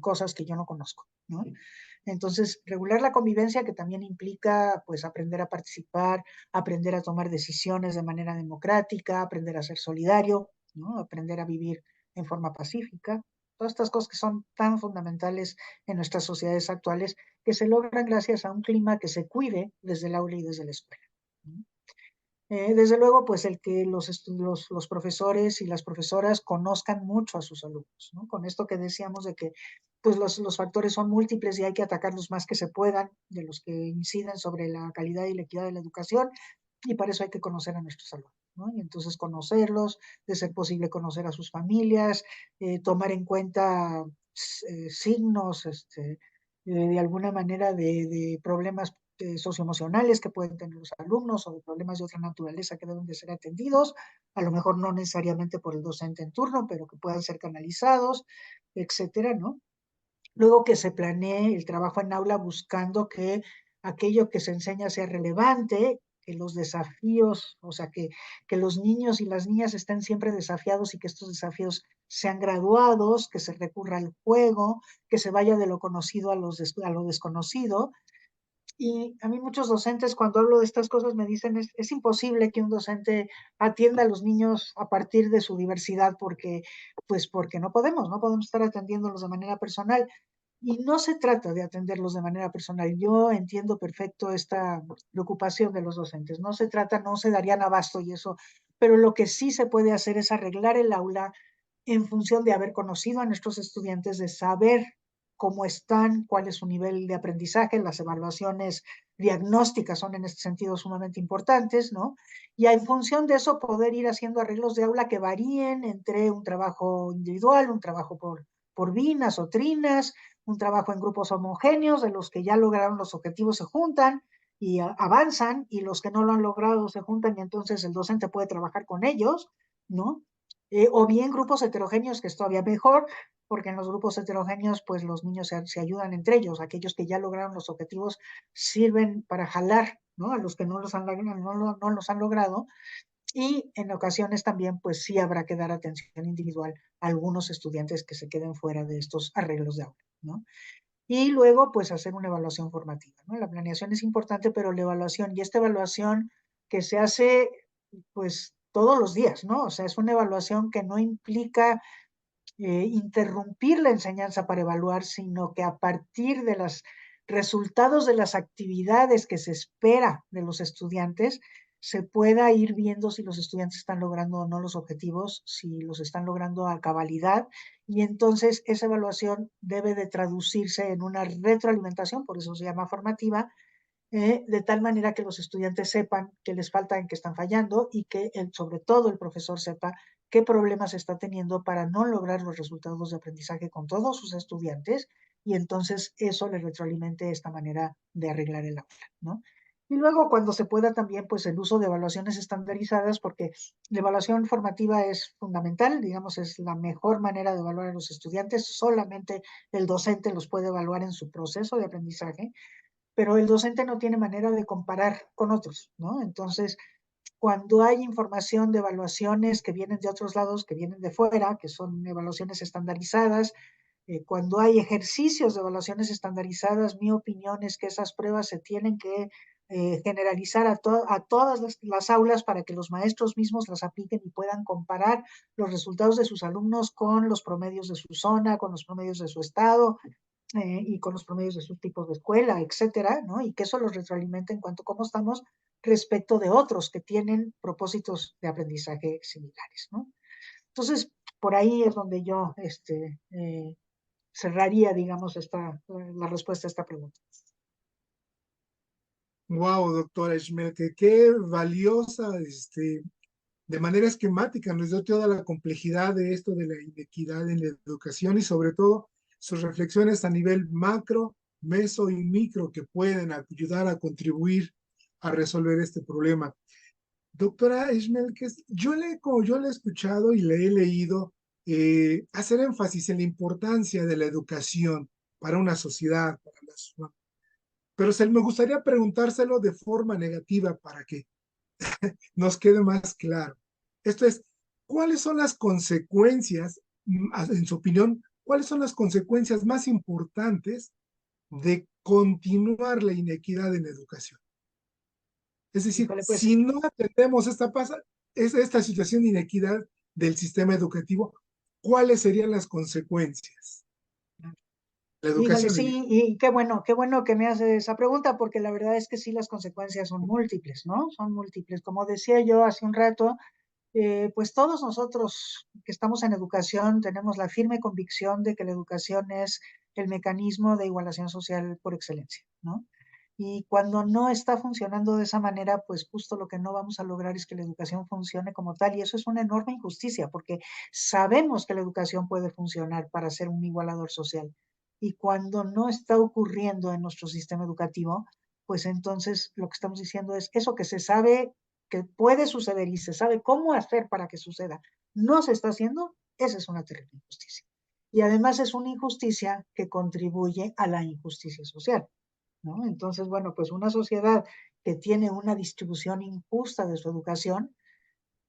cosas que yo no conozco, ¿no? Entonces, regular la convivencia que también implica pues aprender a participar, aprender a tomar decisiones de manera democrática, aprender a ser solidario, ¿no? Aprender a vivir en forma pacífica. Todas estas cosas que son tan fundamentales en nuestras sociedades actuales que se logran gracias a un clima que se cuide desde el aula y desde la escuela, ¿no? Desde luego, pues el que los profesores y las profesoras conozcan mucho a sus alumnos, ¿no? Con esto que decíamos de que pues los factores son múltiples y hay que atacar los más que se puedan, de los que inciden sobre la calidad y la equidad de la educación, y para eso hay que conocer a nuestros alumnos, ¿no? Y entonces conocerlos, de ser posible conocer a sus familias, tomar en cuenta signos, de alguna manera de problemas socioemocionales que pueden tener los alumnos o de problemas de otra naturaleza que deben de ser atendidos, a lo mejor no necesariamente por el docente en turno, pero que puedan ser canalizados, etcétera, ¿no? Luego que se planee el trabajo en aula buscando que aquello que se enseña sea relevante, que los desafíos, o sea, que los niños y las niñas estén siempre desafiados y que estos desafíos sean graduados, que se recurra al juego, que se vaya de lo conocido a lo desconocido. Y a mí muchos docentes cuando hablo de estas cosas me dicen es imposible que un docente atienda a los niños a partir de su diversidad porque, pues porque no podemos estar atendiéndolos de manera personal. Y no se trata de atenderlos de manera personal. Yo entiendo perfecto esta preocupación de los docentes. No se trata, no se darían abasto y eso, pero lo que sí se puede hacer es arreglar el aula en función de haber conocido a nuestros estudiantes, de saber cómo están, cuál es su nivel de aprendizaje, las evaluaciones diagnósticas son en este sentido sumamente importantes, ¿no? Y en función de eso poder ir haciendo arreglos de aula que varíen entre un trabajo individual, un trabajo por binas o trinas, un trabajo en grupos homogéneos, de los que ya lograron los objetivos se juntan y avanzan, y los que no lo han logrado se juntan y entonces el docente puede trabajar con ellos, ¿no? O bien grupos heterogéneos, que es todavía mejor, porque en los grupos heterogéneos, pues los niños se ayudan entre ellos, aquellos que ya lograron los objetivos sirven para jalar, ¿no? A los que no los han, no los han logrado, y en ocasiones también, pues sí habrá que dar atención individual a algunos estudiantes que se queden fuera de estos arreglos de aula, ¿no? Y luego, pues hacer una evaluación formativa, ¿no? La planeación es importante, pero la evaluación, y esta evaluación que se hace, pues todos los días, ¿no? O sea, es una evaluación que no implica interrumpir la enseñanza para evaluar, sino que a partir de los resultados de las actividades que se espera de los estudiantes, se pueda ir viendo si los estudiantes están logrando o no los objetivos, si los están logrando a cabalidad, y entonces esa evaluación debe de traducirse en una retroalimentación, por eso se llama formativa, de tal manera que los estudiantes sepan qué les falta, en qué están fallando y que sobre todo el profesor sepa qué problemas está teniendo para no lograr los resultados de aprendizaje con todos sus estudiantes, y entonces eso le retroalimente esta manera de arreglar el aula, ¿no? Y luego cuando se pueda también pues el uso de evaluaciones estandarizadas, porque la evaluación formativa es fundamental, digamos, es la mejor manera de evaluar a los estudiantes, solamente el docente los puede evaluar en su proceso de aprendizaje, pero el docente no tiene manera de comparar con otros, ¿no? Entonces, cuando hay información de evaluaciones que vienen de otros lados, que vienen de fuera, que son evaluaciones estandarizadas, cuando hay ejercicios de evaluaciones estandarizadas, mi opinión es que esas pruebas se tienen que generalizar a todas las aulas para que los maestros mismos las apliquen y puedan comparar los resultados de sus alumnos con los promedios de su zona, con los promedios de su estado, y con los promedios de sus tipos de escuela, etcétera, ¿no? Y que eso los retroalimenta en cuanto a cómo estamos respecto de otros que tienen propósitos de aprendizaje similares, ¿no? Entonces, por ahí es donde yo cerraría, digamos, la respuesta a esta pregunta. Wow, doctora Schmelke, qué valiosa, de manera esquemática, nos dio toda la complejidad de esto de la inequidad en la educación y sobre todo sus reflexiones a nivel macro meso y micro que pueden ayudar a contribuir a resolver este problema. Doctora Schmelkes, como yo le he escuchado y le he leído, hacer énfasis en la importancia de la educación para una sociedad, para la, pero me gustaría preguntárselo de forma negativa para que nos quede más claro. Esto es, ¿cuáles son las consecuencias, en su opinión, cuáles son las consecuencias más importantes de continuar la inequidad en educación? Es decir, Híjole, pues si no atendemos esta situación de inequidad del sistema educativo, ¿cuáles serían las consecuencias? La híjole, educación en sí, y qué bueno que me hace esa pregunta, porque la verdad es que sí, las consecuencias son múltiples, ¿no? Son múltiples. Como decía yo hace un rato, pues todos nosotros que estamos en educación tenemos la firme convicción de que la educación es el mecanismo de igualación social por excelencia, ¿no? Y cuando no está funcionando de esa manera, pues justo lo que no vamos a lograr es que la educación funcione como tal. Y eso es una enorme injusticia, porque sabemos que la educación puede funcionar para ser un igualador social. Y cuando no está ocurriendo en nuestro sistema educativo, pues entonces lo que estamos diciendo es eso que se sabe que puede suceder y se sabe cómo hacer para que suceda, no se está haciendo, esa es una terrible injusticia. Y además es una injusticia que contribuye a la injusticia social, ¿no? Entonces, bueno, pues una sociedad que tiene una distribución injusta de su educación,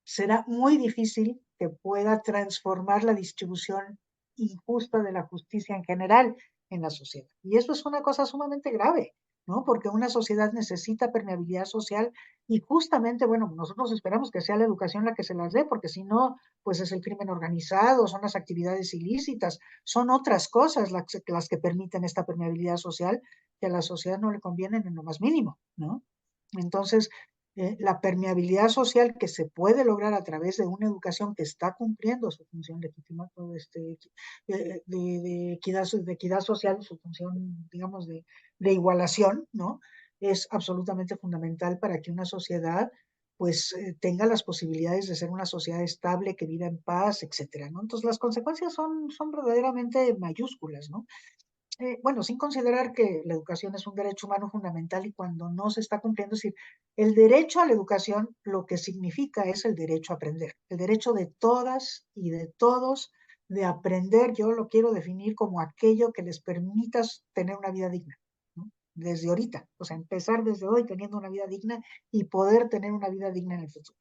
será muy difícil que pueda transformar la distribución injusta de la justicia en general en la sociedad. Y eso es una cosa sumamente grave, ¿no? Porque una sociedad necesita permeabilidad social y justamente, bueno, nosotros esperamos que sea la educación la que se las dé, porque si no, pues es el crimen organizado, son las actividades ilícitas, son otras cosas las que permiten esta permeabilidad social que a la sociedad no le convienen en lo más mínimo, ¿no? Entonces, la permeabilidad social que se puede lograr a través de una educación que está cumpliendo su función legítima de equidad social, su función, digamos, de igualación, ¿no? Es absolutamente fundamental para que una sociedad pues tenga las posibilidades de ser una sociedad estable, que viva en paz, etcétera, ¿no? Entonces las consecuencias son verdaderamente mayúsculas, ¿no? Bueno, sin considerar que la educación es un derecho humano fundamental y cuando no se está cumpliendo, es decir, el derecho a la educación lo que significa es el derecho a aprender, el derecho de todas y de todos de aprender, yo lo quiero definir como aquello que les permita tener una vida digna, ¿no? Desde ahorita, o sea, empezar desde hoy teniendo una vida digna y poder tener una vida digna en el futuro,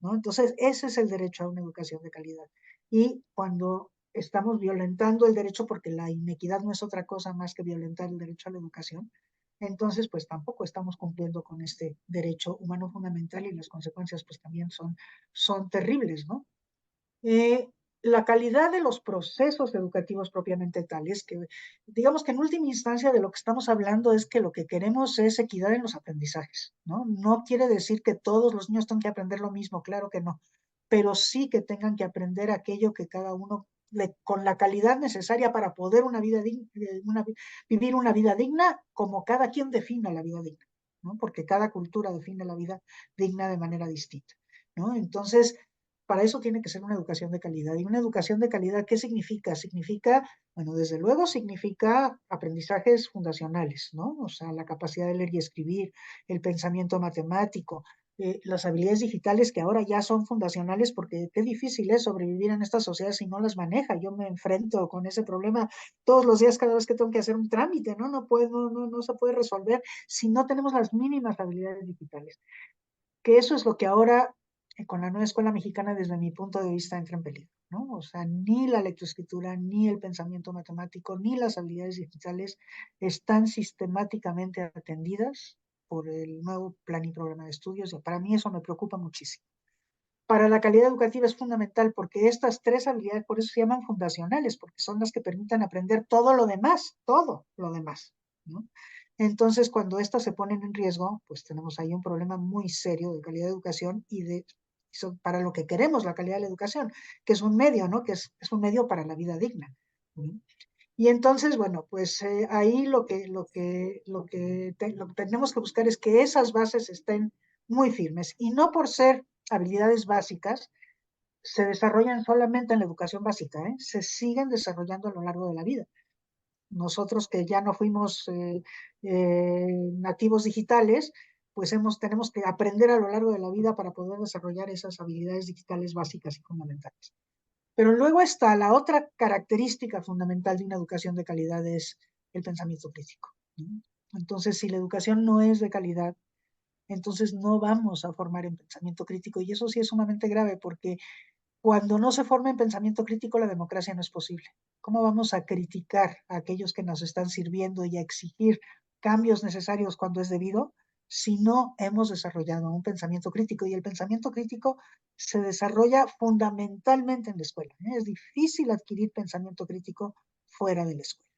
¿no? Entonces, ese es el derecho a una educación de calidad. Y cuando estamos violentando el derecho, porque la inequidad no es otra cosa más que violentar el derecho a la educación, entonces pues tampoco estamos cumpliendo con este derecho humano fundamental y las consecuencias pues también son terribles, ¿no? Eh, la calidad de los procesos educativos propiamente tales, que digamos que en última instancia de lo que estamos hablando es que lo que queremos es equidad en los aprendizajes, ¿no? No quiere decir que todos los niños tengan que aprender lo mismo, claro que no, pero sí que tengan que aprender aquello que cada uno con la calidad necesaria para poder vivir una vida digna como cada quien defina la vida digna, ¿no? Porque cada cultura define la vida digna de manera distinta, ¿no? Entonces, para eso tiene que ser una educación de calidad. ¿Y una educación de calidad qué significa? Significa, bueno, desde luego significa aprendizajes fundacionales, ¿no? O sea, la capacidad de leer y escribir, el pensamiento matemático, las habilidades digitales que ahora ya son fundacionales porque qué difícil es sobrevivir en esta sociedad si no las maneja. Yo me enfrento con ese problema todos los días cada vez que tengo que hacer un trámite, ¿no? No se puede resolver si no tenemos las mínimas habilidades digitales, que eso es lo que ahora con la nueva escuela mexicana desde mi punto de vista entra en peligro, ¿no? O sea, ni la lectoescritura, ni el pensamiento matemático, ni las habilidades digitales están sistemáticamente atendidas por el nuevo plan y programa de estudios. Y para mí eso me preocupa muchísimo. Para la calidad educativa es fundamental porque estas tres habilidades, por eso se llaman fundacionales, porque son las que permitan aprender todo lo demás, ¿no? Entonces, cuando estas se ponen en riesgo, pues tenemos ahí un problema muy serio de calidad de educación y para lo que queremos la calidad de la educación, que es un medio, ¿no? Que es un medio para la vida digna, ¿no? Y entonces, bueno, pues ahí lo que tenemos que buscar es que esas bases estén muy firmes y no por ser habilidades básicas se desarrollan solamente en la educación básica, ¿eh? Se siguen desarrollando a lo largo de la vida. nosotros que ya no fuimos nativos digitales, pues tenemos que aprender a lo largo de la vida para poder desarrollar esas habilidades digitales básicas y fundamentales. Pero luego está la otra característica fundamental de una educación de calidad es el pensamiento crítico, ¿no? Entonces, si la educación no es de calidad, entonces no vamos a formar en pensamiento crítico. Y eso sí es sumamente grave porque cuando no se forma en pensamiento crítico, la democracia no es posible. ¿Cómo vamos a criticar a aquellos que nos están sirviendo y a exigir cambios necesarios cuando es debido si no hemos desarrollado un pensamiento crítico? Y el pensamiento crítico se desarrolla fundamentalmente en la escuela, ¿eh? Es difícil adquirir pensamiento crítico fuera de la escuela.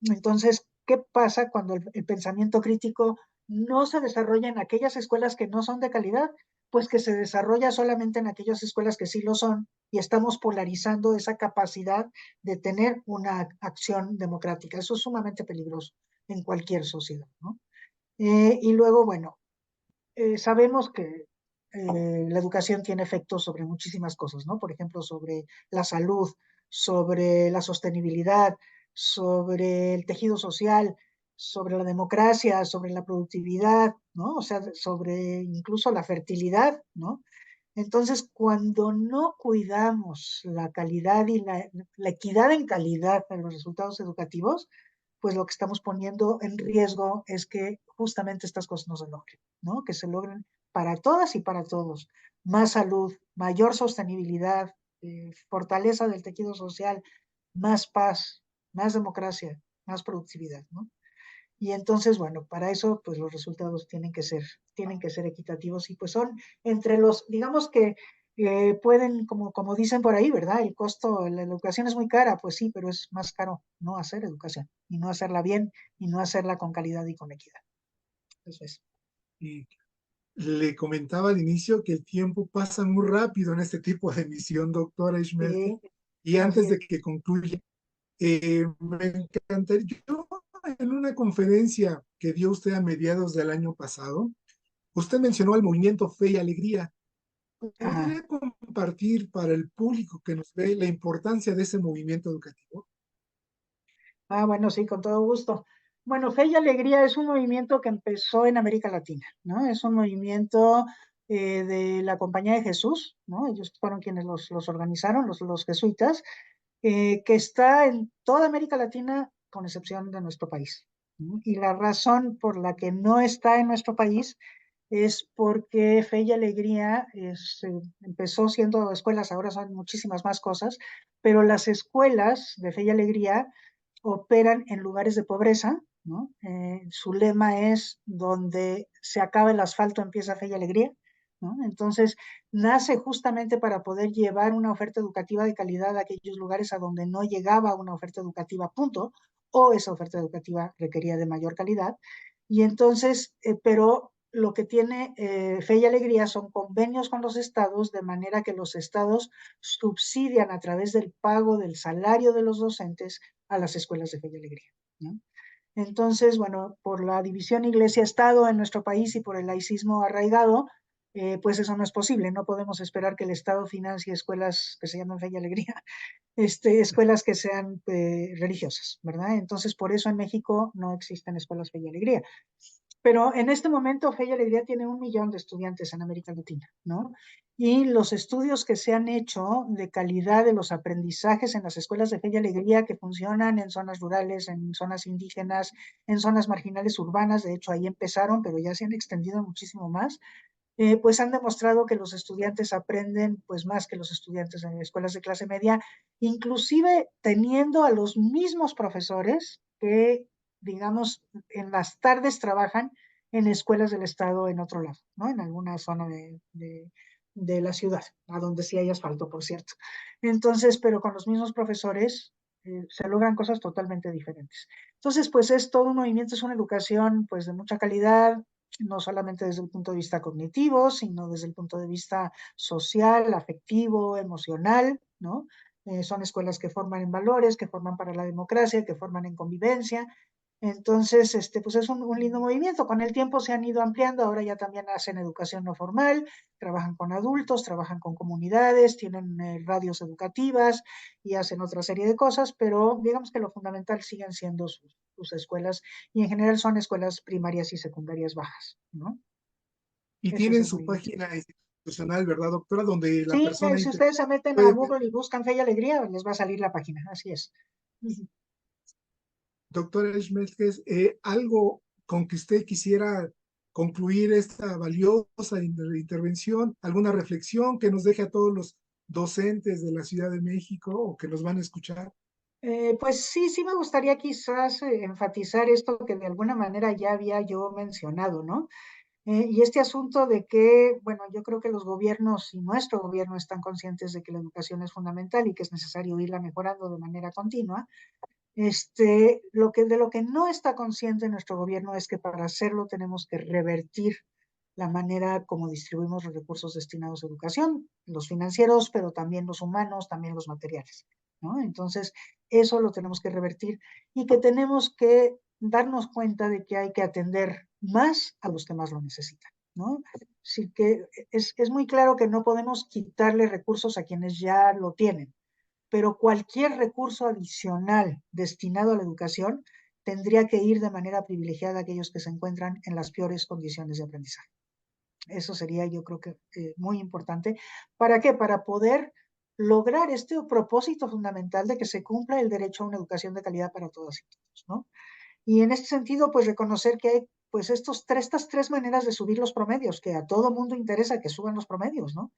Entonces, ¿qué pasa cuando el pensamiento crítico no se desarrolla en aquellas escuelas que no son de calidad? Pues que se desarrolla solamente en aquellas escuelas que sí lo son y estamos polarizando esa capacidad de tener una acción democrática. Eso es sumamente peligroso en cualquier sociedad, ¿no? Y luego, bueno, sabemos que la educación tiene efectos sobre muchísimas cosas, ¿no? Por ejemplo, sobre la salud, sobre la sostenibilidad, sobre el tejido social, sobre la democracia, sobre la productividad, ¿no? O sea, sobre incluso la fertilidad, ¿no? Entonces, cuando no cuidamos la calidad y la equidad en calidad de los resultados educativos, pues lo que estamos poniendo en riesgo es que justamente estas cosas no se logren, ¿no? Que se logren para todas y para todos. Más salud, mayor sostenibilidad, fortaleza del tejido social, más paz, más democracia, más productividad, ¿no? Y entonces, bueno, para eso, pues los resultados tienen que ser equitativos y pues son entre los, digamos que pueden, como dicen por ahí, ¿verdad? El costo, la educación es muy cara, pues sí, pero es más caro no hacer educación y no hacerla bien y no hacerla con calidad y con equidad. Eso es. Y le comentaba al inicio que el tiempo pasa muy rápido en este tipo de emisión, doctora Sí, Ishmelke. Y así antes de es. que concluya, me encantaría, yo en una conferencia que dio usted a mediados del año pasado, usted mencionó al movimiento Fe y Alegría. Ajá. ¿Podría compartir para el público que nos ve la importancia de ese movimiento educativo? Ah, bueno, sí, con todo gusto. Bueno, Fe y Alegría es un movimiento que empezó en América Latina, ¿no? Es un movimiento de la Compañía de Jesús, ¿no? Ellos fueron quienes los organizaron, los jesuitas, que está en toda América Latina, con excepción de nuestro país, ¿no? Y la razón por la que no está en nuestro país es porque Fe y Alegría empezó siendo escuelas, ahora son muchísimas más cosas, pero las escuelas de Fe y Alegría operan en lugares de pobreza, ¿no? Su lema es donde se acaba el asfalto empieza Fe y Alegría, ¿no? Entonces, nace justamente para poder llevar una oferta educativa de calidad a aquellos lugares a donde no llegaba una oferta educativa, punto, o esa oferta educativa requería de mayor calidad. Y entonces, pero lo que tiene Fe y Alegría son convenios con los estados, de manera que los estados subsidian a través del pago del salario de los docentes a las escuelas de Fe y Alegría, ¿no? Entonces, bueno, por la división iglesia-estado en nuestro país y por el laicismo arraigado, pues eso no es posible. No podemos esperar que el Estado financie escuelas que se llaman Fe y Alegría, escuelas que sean religiosas, ¿verdad? Entonces, por eso en México no existen escuelas Fe y Alegría. Pero en este momento Fe y Alegría tiene 1 millón de estudiantes en América Latina, ¿no? Y los estudios que se han hecho de calidad de los aprendizajes en las escuelas de Fe y Alegría que funcionan en zonas rurales, en zonas indígenas, en zonas marginales urbanas, de hecho ahí empezaron, pero ya se han extendido muchísimo más, pues han demostrado que los estudiantes aprenden pues más que los estudiantes en escuelas de clase media, inclusive teniendo a los mismos profesores que, digamos, en las tardes trabajan en escuelas del estado en otro lado, ¿no? En alguna zona de la ciudad, a donde sí hay asfalto, por cierto. Entonces, pero con los mismos profesores se logran cosas totalmente diferentes. Entonces, pues es todo un movimiento, es una educación pues de mucha calidad, no solamente desde el punto de vista cognitivo, sino desde el punto de vista social, afectivo, emocional, ¿no? Son escuelas que forman en valores, que forman para la democracia, que forman en convivencia, Entonces, pues es un lindo movimiento. Con el tiempo se han ido ampliando, ahora ya también hacen educación no formal, trabajan con adultos, trabajan con comunidades, tienen radios educativas y hacen otra serie de cosas, pero digamos que lo fundamental siguen siendo sus escuelas y en general son escuelas primarias y secundarias bajas, ¿no? Y Ese es tienen el su movimiento. página institucional, ¿verdad, doctora? Donde la Sí, persona si ustedes se meten a puede. Google y buscan Fe y Alegría, les va a salir la página, así es. Ujú. Doctora Schmelkes, algo con que usted quisiera concluir esta valiosa intervención, alguna reflexión que nos deje a todos los docentes de la Ciudad de México o que nos van a escuchar. Pues sí, sí me gustaría quizás enfatizar esto que de alguna manera ya había yo mencionado, ¿no? Y este asunto de que, bueno, yo creo que los gobiernos y nuestro gobierno están conscientes de que la educación es fundamental y que es necesario irla mejorando de manera continua. De lo que no está consciente nuestro gobierno es que para hacerlo tenemos que revertir la manera como distribuimos los recursos destinados a educación, los financieros, pero también los humanos, también los materiales, ¿no? Entonces, eso lo tenemos que revertir y que tenemos que darnos cuenta de que hay que atender más a los que más lo necesitan, ¿no? Así que es muy claro que no podemos quitarle recursos a quienes ya lo tienen, pero cualquier recurso adicional destinado a la educación tendría que ir de manera privilegiada a aquellos que se encuentran en las peores condiciones de aprendizaje. Eso sería, yo creo que muy importante. ¿Para qué? Para poder lograr este propósito fundamental de que se cumpla el derecho a una educación de calidad para todas y todos, ¿no? Y en este sentido, pues reconocer que hay pues estas tres maneras de subir los promedios, que a todo mundo interesa que suban los promedios, ¿no?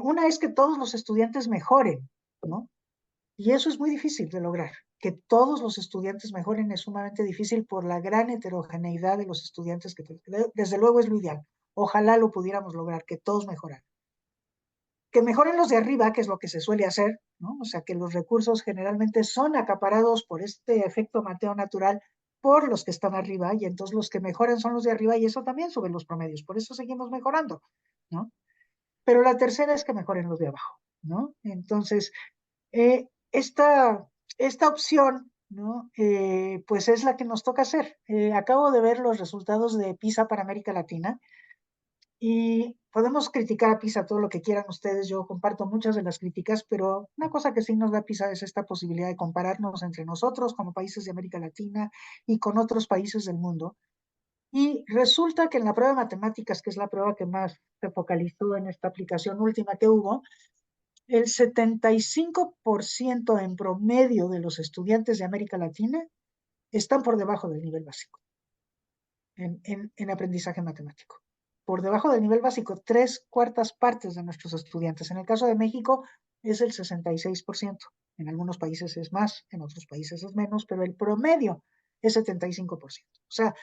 Una es que todos los estudiantes mejoren, ¿no? Y eso es muy difícil de lograr. Que todos los estudiantes mejoren es sumamente difícil por la gran heterogeneidad de los estudiantes que desde luego es lo ideal. Ojalá lo pudiéramos lograr, que todos mejoran. Que mejoren los de arriba, que es lo que se suele hacer, ¿no? O sea, que los recursos generalmente son acaparados por este efecto Mateo natural por los que están arriba y entonces los que mejoran son los de arriba y eso también sube los promedios. Por eso seguimos mejorando, ¿no? Pero la tercera es que mejoren los de abajo, ¿no? Entonces, esta opción, ¿no? Pues es la que nos toca hacer. Acabo de ver los resultados de PISA para América Latina y podemos criticar a PISA todo lo que quieran ustedes. Yo comparto muchas de las críticas, pero una cosa que sí nos da PISA es esta posibilidad de compararnos entre nosotros como países de América Latina y con otros países del mundo. Y resulta que en la prueba de matemáticas, que es la prueba que más se focalizó en esta aplicación última que hubo, el 75% en promedio de los estudiantes de América Latina están por debajo del nivel básico en aprendizaje matemático. Por debajo del nivel básico, tres cuartas partes de nuestros estudiantes. En el caso de México es el 66%. En algunos países es más, en otros países es menos, pero el promedio es 75%. O sea,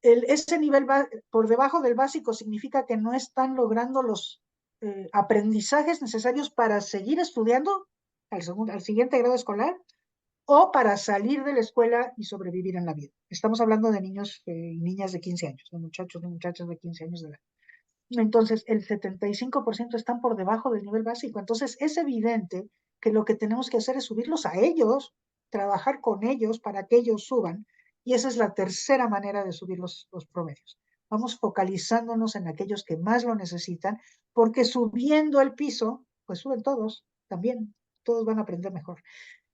ese nivel por debajo del básico significa que no están logrando los aprendizajes necesarios para seguir estudiando al siguiente grado escolar o para salir de la escuela y sobrevivir en la vida. Estamos hablando de niños y niñas de 15 años, de muchachos y muchachas de 15 años de edad. Entonces, el 75% están por debajo del nivel básico. Entonces, es evidente que lo que tenemos que hacer es subirlos a ellos, trabajar con ellos para que ellos suban. Y esa es la tercera manera de subir los promedios. Vamos focalizándonos en aquellos que más lo necesitan, porque subiendo el piso, pues suben todos también. Todos van a aprender mejor.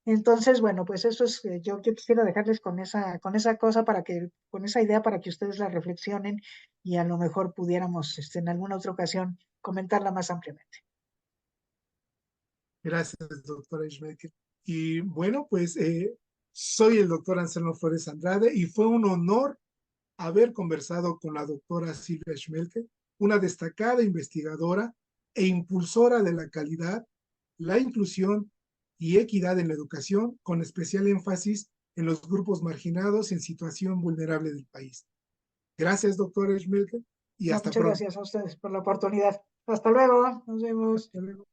Entonces, bueno, pues eso es, yo quisiera dejarles con esa cosa para que, con esa idea para que ustedes la reflexionen y a lo mejor pudiéramos, en alguna otra ocasión comentarla más ampliamente. Gracias, doctora Schmelke. Y bueno, pues soy el doctor Anselmo Flores Andrade y fue un honor haber conversado con la doctora Silvia Schmelke, una destacada investigadora e impulsora de la calidad, la inclusión y equidad en la educación, con especial énfasis en los grupos marginados en situación vulnerable del país. Gracias, doctora Schmelke, y No, hasta muchas pronto. gracias a ustedes por la oportunidad. Hasta luego, nos vemos. Hasta luego.